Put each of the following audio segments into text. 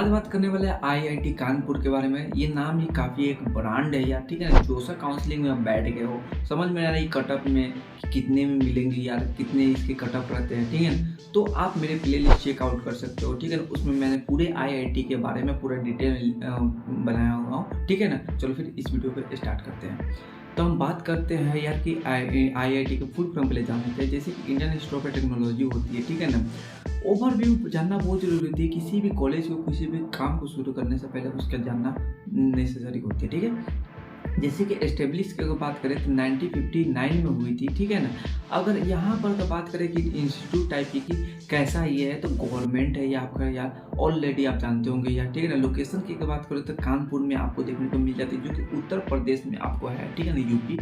आज बात करने वाले हैं आईआईटी कानपुर के बारे में। ये नाम ही काफ़ी एक ब्रांड है यार, ठीक है ना। जोसा काउंसलिंग में आप बैठ गए हो, समझ में आ रहा है कटअप में कि कितने में मिलेंगे यार, कितने इसके कटअप रहते हैं, ठीक है ना। तो आप मेरे प्लेलिस्ट चेकआउट कर सकते हो, ठीक है ना। उसमें मैंने पूरे आईआईटी के बारे में पूरा डिटेल बनाया हुआ हूँ, ठीक है ना। चलो फिर इस वीडियो को स्टार्ट करते हैं। तो हम बात करते हैं यार कि आईआईटी के फुल फॉर्म पहले जानते हैं। जैसे कि इंडियन इंस्टीट्यूट ऑफ टेक्नोलॉजी होती है, ठीक है ना। ओवरव्यू जानना बहुत जरूरी होती है। किसी भी कॉलेज को किसी भी काम को शुरू करने से पहले उसका जानना नेसेसरी होती है, ठीक है। जैसे कि एस्टेब्लिश की अगर बात करें तो 1959 में हुई थी, ठीक है ना। अगर यहाँ पर तो बात करें कि इंस्टीट्यूट टाइप की कैसा ये है, तो गवर्नमेंट है या आपका यार ऑलरेडी आप जानते होंगे यार, ठीक है ना। लोकेशन की अगर बात करें तो कानपुर में आपको देखने को मिल जाती है, जो कि उत्तर प्रदेश में आपको है, ठीक है ना, यूपी।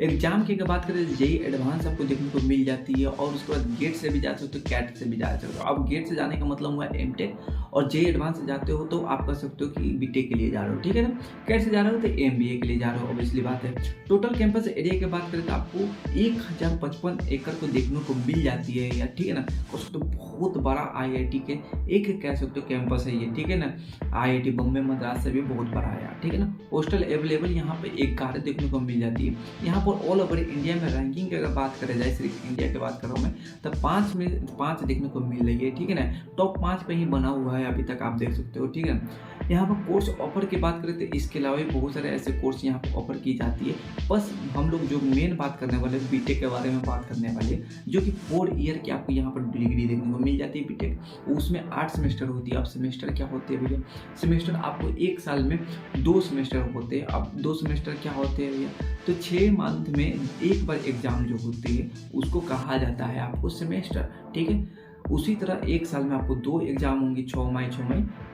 एग्जाम की अगर बात करें तो जेई एडवांस आपको देखने को मिल जाती है, और उसके बाद गेट से भी जा सकते हो, कैट से भी जा सकते हो। अब गेट से जाने का मतलब हुआ एमटेक, और जेई एडवांस से जाते हो तो आप कर सकते हो कि बीटेक के लिए जा रहे हो, ठीक है ना। कैट से जा रहे हो तो एमबीए के लिए जा रहे हो, ऑब्वियसली बात है। टोटल कैंपस एरिया की बात करें तो आपको 1055 एकड़ को देखने को मिल जाती है यार, ठीक है ना। तो बहुत बड़ा आईआईटी के एक कह सकते हो कैंपस है ये, ठीक है ना। आईआईटी बम्बे मद्रास से भी बहुत बड़ा है यार, ठीक है ना। हॉस्टल अवेलेबल यहाँ पे 11 देखने को मिल जाती है। यहाँ पर ऑल ओवर इंडिया में रैंकिंग की अगर बात करें जाए, सिर्फ इंडिया की बात कर रहा हूँ मैं, तो 5 में 5 देखने को मिल रही है, ठीक है ना। टॉप 5 पे ही बना हुआ है अभी तक, आप देख सकते हो, ठीक है। यहाँ पर कोर्स ऑफर की बात करें तो इसके अलावा भी बहुत सारे ऐसे कोर्स यहाँ पर ऑफर की जाती है। बस हम लोग जो मेन बात करने वाले बीटेक के बारे में बात करने वाले, जो कि 4 ईयर की आपको यहाँ पर डिग्री देखने को मिल जाती है बीटेक। उसमें 8 सेमेस्टर होती है। अब सेमेस्टर क्या होते हैं भैया? सेमेस्टर आपको 1 साल में 2 सेमेस्टर होते हैं। अब 2 सेमेस्टर क्या होते हैं भैया? तो 6 मंथ में एक बार एग्जाम जो होती है उसको कहा जाता है आपको सेमेस्टर, ठीक है। उसी तरह 1 साल में आपको 2 एग्जाम होंगी, 6 मई,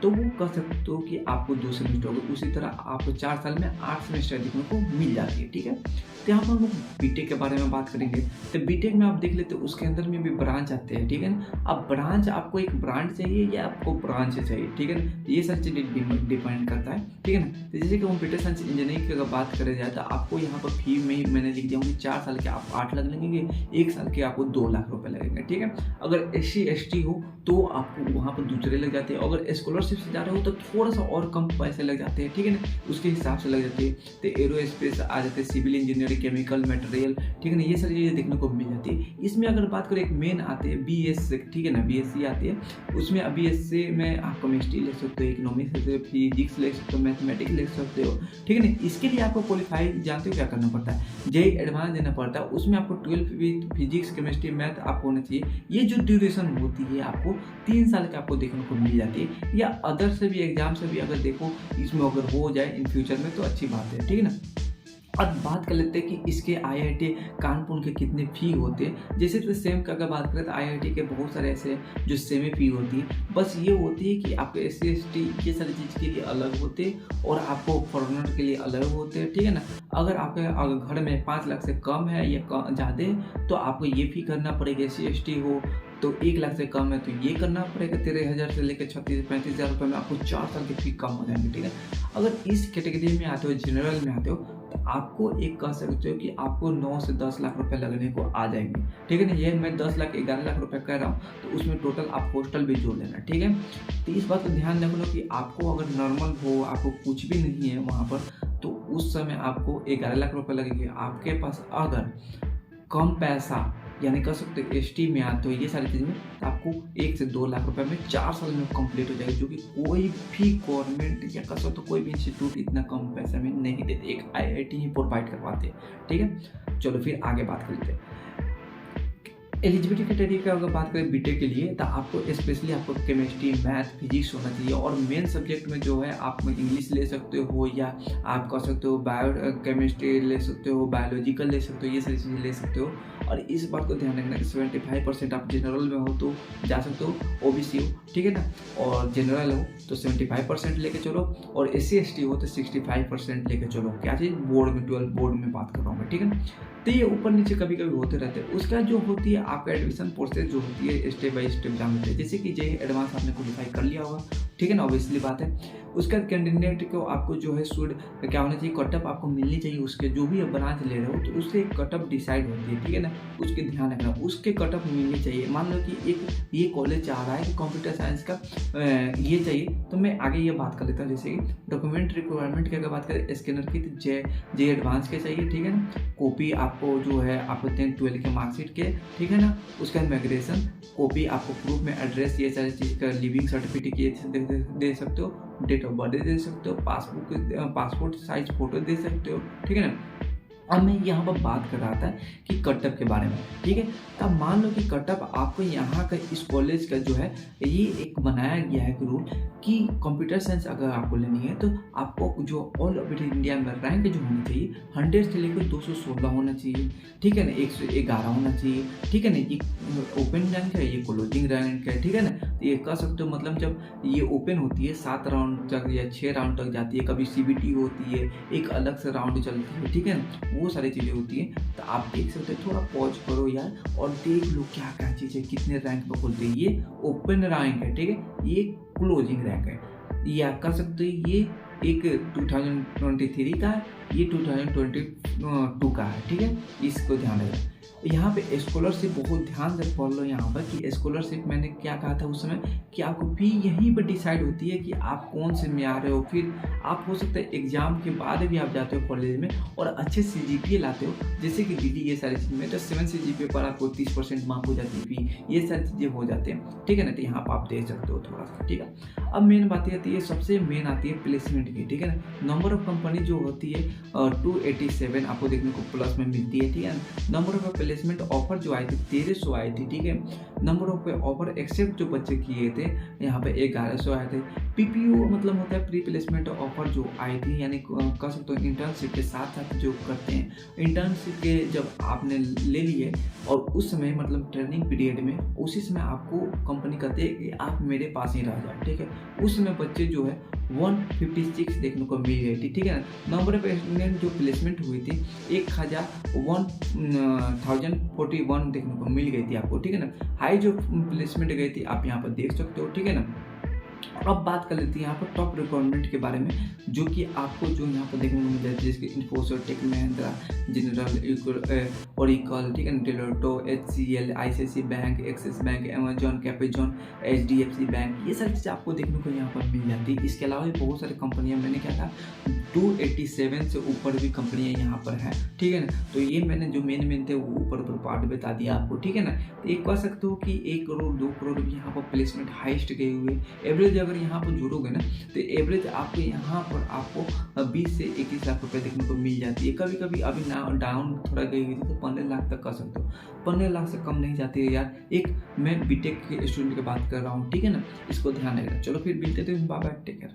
तो वो कह सकते हो कि आपको 2 सेमेस्टर होगा। उसी तरह आपको 4 साल में 8 सेमेस्टर देखने को मिल जाती है, ठीक है। तो यहाँ पर हम लोग बीटेक के बारे में बात करेंगे। तो बीटेक में आप देख लेते हो उसके अंदर में भी ब्रांच आते हैं, ठीक है ना। अब ब्रांच आपको एक ब्रांच चाहिए या आपको ब्रांच चाहिए, ठीक है ना। ये सारी चीज़ें डिपेंड करता है, ठीक है ना। तो जैसे कि कंप्यूटर साइंस इंजीनियरिंग की अगर बात करें जाए तो आपको यहाँ पर फी में मैंने लिख दिया हूँ 4 साल के आप 8 लाख लगेंगे, 1 साल के आपको 2 लाख रुपए लगेंगे, ठीक है। अगर SC/ST हो तो आपको वहाँ पर दूसरे लग जाते हैं। अगर स्कॉलरशिप से जा रहे हो तो थोड़ा सा और कम पैसे लग जाते हैं, ठीक है ना। उसके हिसाब से लग जाते हैं। तो एरोस्पेस आ जाते हैं, सिविल इंजीनियरिंग, केमिकल, मटेरियल, ठीक है ना। ये सारी चीज़ें देखने को मिल जाती है। इसमें अगर बात करें एक मेन आते हैं BS, ठीक है ना, BSc आती है। उसमें BSc में आप केमिस्ट्री ले सकते हो, इकोनॉमिक्स, फिजिक्स ले सकते हो, मैथमेटिक्स ले सकते हो, ठीक है ना। इसके लिए आपको क्वालिफाई जानते हो क्या करना पड़ता है? जेई एडवांस देना पड़ता है। उसमें आपको 12 विद फिजिक्स, केमिस्ट्री, मैथ आपको होना चाहिए। ये जो ड्यूरेशन होती है आपको 3 साल का आपको देखने को मिल जाती है। या अदर से भी एग्जाम से भी अगर देखो इसमें अगर हो जाए इन फ्यूचर में तो अच्छी बात है, ठीक है ना। अब बात कर लेते हैं कि इसके आईआईटी कानपुर के कितने फ़ी होते हैं। जैसे कि सेम का अगर बात करें तो आईआईटी के बहुत सारे ऐसे जो सेमी फ़ी होती है। बस ये होती है कि आपके SC/ST ये सारी चीज़ के लिए अलग होते हैं और आपको फॉरेनर के लिए अलग होते हैं, ठीक है ना। अगर आपके अगर घर में 5 लाख से कम है या ज़्यादा है तो आपको ये फ़ी करना पड़ेगा। SC/ST हो तो 1 लाख से कम है तो ये करना पड़ेगा। 13,000 से लेकर 36-35,000 रुपये में आपको 4 साल की फ़ी कम हो जाएंगे, ठीक है। अगर इस कैटेगरी में आते हो, जनरल में आते हो, तो आपको एक कह सकते हो कि आपको 9 से 10 लाख रुपए लगने को आ जाएंगे, ठीक है ना। ये मैं 10 लाख 11 लाख रुपए कह रहा हूँ, तो उसमें टोटल आप हॉस्टल भी जोड़ लेना, ठीक है। तो इस बात को ध्यान रख लो कि आपको अगर नॉर्मल हो, आपको कुछ भी नहीं है वहाँ पर, तो उस समय आपको 11 लाख रुपए लगेंगे। आपके पास अगर कम पैसा यानी कह सकते हो ST में आते हो ये सारी चीज़ में, तो आपको 1 से 2 लाख रुपए में 4 साल में कंप्लीट हो जाएगा, जो कि कोई भी गवर्नमेंट या कह सकते हो कोई भी इंस्टीट्यूट इतना कम पैसे में नहीं देते। एक आईआईटी ही प्रोवाइड करवाते हैं, ठीक है। चलो फिर आगे बात कर लेते हैं। एलिजिबिलिटी क्राइटेरिया की अगर बात करें बीटेक के लिए तो आपको स्पेशली आपको केमिस्ट्री, मैथ, फिजिक्स होना चाहिए। और मेन सब्जेक्ट में जो है आप इंग्लिश ले सकते हो या आप कह सकते हो बायो केमिस्ट्री ले सकते हो, बायोलॉजिकल ले सकते हो, ये सारी चीज़ें ले सकते हो। और इस बात को ध्यान रखना कि 75% आप जनरल में हो तो जा सकते हो, OBC हो, ठीक है ना। और जनरल हो तो 75% लेके चलो, और SC/ST हो तो 65% लेके चलो। क्या चीज़? बोर्ड में, 12 बोर्ड में बात कर रहा हूँ मैं, ठीक है। तो ये ऊपर नीचे कभी कभी होते रहते हैं। उसका जो होती है आपका एडमिशन प्रोसेस जो होती है स्टेप बाय स्टेप जानते हैं। जैसे कि जेई एडवांस आपने क्वालिफाई कर लिया होगा ठीक है ना, ऑब्वियसली बात है। उसका कैंडिडेट को आपको जो है शुड क्या होना चाहिए, कटअप आपको मिलनी चाहिए, उसके जो भी ब्रांच ले रहे हो तो उससे एक कटअप डिसाइड होती है, ठीक है ना, उसके ध्यान रखना, उसके कटअप मिलनी चाहिए। मान लो कि एक ये कॉलेज चाह रहा है कि कंप्यूटर साइंस का ये चाहिए, तो मैं आगे ये बात कर लेता हूँ। जैसे कि डॉक्यूमेंट रिक्वायरमेंट की अगर बात करें, स्कैनर की तो जे एडवांस के चाहिए, ठीक है ना, कॉपी आपको जो है आपको 10-12 के मार्कशीट के, ठीक है ना, उसका माइग्रेशन कॉपी आपको प्रूफ में एड्रेस, ये सारी चीज़ का लिविंग सर्टिफिकेट ये दे सकते हो, डेट ऑफ बर्थ दे सकते हो, पासपोर्ट साइज फोटो दे सकते हो, ठीक है ना। अब मैं यहाँ पर बात कर रहा था कि कटअप के बारे में, ठीक है। अब मान लो कि कटअप आपको यहाँ का इस कॉलेज का जो है ये एक बनाया गया है रूल कि कंप्यूटर साइंस अगर आपको लेनी है तो आपको जो ऑल ओवर इंडिया में रैंक जो होनी चाहिए 100 से लेकर 216 होना चाहिए, ठीक है ना, 111 होना चाहिए, ठीक है ना। ये ओपन रैंक है, ये क्लोजिंग रैंक है, ठीक है ना। तो ये कह सकते हो, मतलब जब ये ओपन होती है 7 राउंड तक या 6 राउंड तक जाती है, कभी CBT होती है, एक अलग से राउंड चलती है, ठीक है ना, वो सारी चीज़ें होती हैं। तो आप देख सकते हो, थोड़ा पॉज करो यार और देख लो क्या क्या चीज़ है, कितने रैंक पर खुलते हैं। ये ओपन रैंक है, ठीक है, ये क्लोजिंग रैंक है, ये आप कर सकते हो। ये एक 2023 का है, ये 2022 का है, ठीक है, इसको ध्यान रखना। यहाँ पे स्कॉलरशिप बहुत ध्यान से पढ़ लो यहाँ पर कि स्कॉलरशिप मैंने क्या कहा था उस समय कि आपको फी यहीं पर डिसाइड होती है कि आप कौन से में आ रहे हो। फिर आप हो सकता है एग्जाम के बाद भी आप जाते हो कॉलेज में और अच्छे CGPA लाते हो, जैसे कि DD, ये सारी चीज़ में तो 7 CGPA पर आपको 30% मार्क हो जाती है, फी ये सारी चीज़ें हो जाती हैं, ठीक है ना। तो यहाँ पर आप दे सकते हो थोड़ा सा, ठीक है। अब मेन बात आती है, सबसे मेन आती है प्लेसमेंट की, ठीक है ना। नंबर ऑफ कंपनी जो होती है 287 आपको देखने को प्लस में मिलती है, ठीक है ना। नंबर ऑफ प्लेसमेंट ऑफर जो आई थी 1300 आई थी, ठीक है। नंबर ऑफ ऑफर एक्सेप्ट जो बच्चे किए थे यहाँ पे 1100 आए थे। PPO मतलब होता है प्री प्लेसमेंट ऑफर जो आई थी, यानी कह सकते हो इंटर्नशिप के साथ साथ जो करते हैं, इंटर्नशिप के जब आपने ले लिए और उस समय मतलब ट्रेनिंग पीरियड में उसी समय आपको कंपनी कहती है कि आप मेरे पास ही रह जाओ, ठीक है। उस समय बच्चे जो है 156 देखने को मिल गई थी, ठीक है ना। नंबर ऑफ स्टूडेंट जो प्लेसमेंट हुई थी 1041 देखने को मिल गई थी आपको, ठीक है ना। हाई जो प्लेसमेंट गई थी आप यहाँ पर देख सकते हो, ठीक है ना। अब बात कर लेते हैं यहाँ पर टॉप रिक्वायरमेंट के बारे में, जो कि आपको जो यहाँ पर देखने को मिल जाती है, जैसे इन्फोसिस, टेक महिंद्रा, जनरल, ओरेकल, ठीक है ना, Deloitte, HCL, ICICI bank, Axis bank, Amazon, कैपिजॉन, HDFC बैंक, ये सारी चीज़ें आपको देखने को यहाँ पर मिल जाती है। इसके अलावा भी बहुत सारी कंपनियाँ, मैंने क्या था 287 से ऊपर भी कंपनियाँ यहाँ पर हैं, ठीक है ना। तो ये मैंने जो मेन थे वो ऊपर पार्ट बता दिया आपको, ठीक है ना। तो एक कह सकते हो कि 1 करोड़ 2 करोड़ भी यहाँ पर प्लेसमेंट हाइस्ट गए हुए। एवरेज अगर यहाँ पर जोड़ोगे ना तो एवरेज आपको यहाँ पर आपको 20 से 21 लाख रुपए देखने को मिल जाती है। कभी कभी अभी डाउन थोड़ा गई हुई थी तो 15 लाख तक कर सकते हो, 15 लाख से कम नहीं जाती है यार। एक मैं बीटेक के स्टूडेंट की बात कर रहा हूँ, ठीक है ना, इसको ध्यान रखना। चलो फिर मिलते थे, बाय बाय, टेक केयर।